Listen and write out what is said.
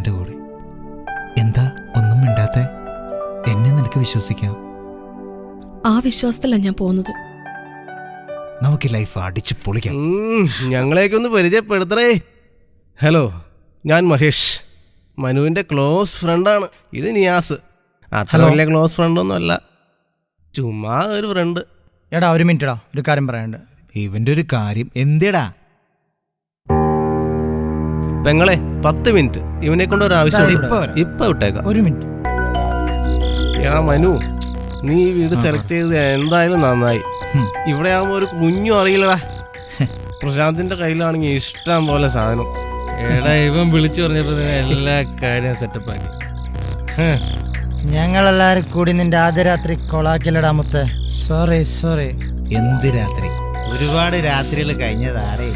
എൻ്റെ കൂടെ. എന്താ ഒന്നും മിണ്ടാത്തെ? എന്നെ നിനക്ക് വിശ്വസിക്കാം. ആ വിശ്വാസത്തിലാണ് ഞാൻ പോകുന്നത്. നമുക്ക് ലൈഫ് അടിച്ചു പൊളിക്കാം. ഞങ്ങളെയൊക്കെ ഒന്ന് പരിചയപ്പെടുത്തണേ. ഹലോ, ഞാൻ മഹേഷ്, മനുവിൻ്റെ ക്ലോസ് ഫ്രണ്ടാണ്. ഇത് നിയാസ്. അത്ര വലിയ ക്ലോസ് ഫ്രണ്ടൊന്നും അല്ല, ചുമ്മാ ഒരു ഫ്രണ്ട്. എടാ ഒരു മിനിറ്റടാ, ഒരു കാര്യം പറയാനുണ്ട്. ഇവന്റെ ഒരു കാര്യം എന്തിടാ? പെങ്ങളെ 10 മിനിറ്റ് ഇവനെ കൊണ്ട് ഒരു ആവശ്യം. ഇപ്പൊ വിട്ടേക്കാം. ഒരു മിനിറ്റ്. എടാ മനു, നീ ഈ വീട് സെലക്ട് ചെയ്ത് എന്തായാലും നന്നായി. ഇവിടെ ആകുമ്പോ ഒരു കുഞ്ഞും അറിയില്ലടാ. പ്രശാന്തിന്റെ കയ്യിലാണെങ്കിൽ ഇഷ്ടം പോലെ സാധനം. എടാ ഇവൻ വിളിച്ചു പറഞ്ഞപ്പോ എല്ലാ കാര്യം സെറ്റപ്പാക്കി. ഞങ്ങളെല്ലാരും കൂടി നിന്റെ ആദ്യ രാത്രി കൊളാക്കില്ലടാ മുത്തേ. സോറി. എന്ത് രാത്രി? ഒരുപാട് രാത്രികൾ കഴിഞ്ഞതാടേ.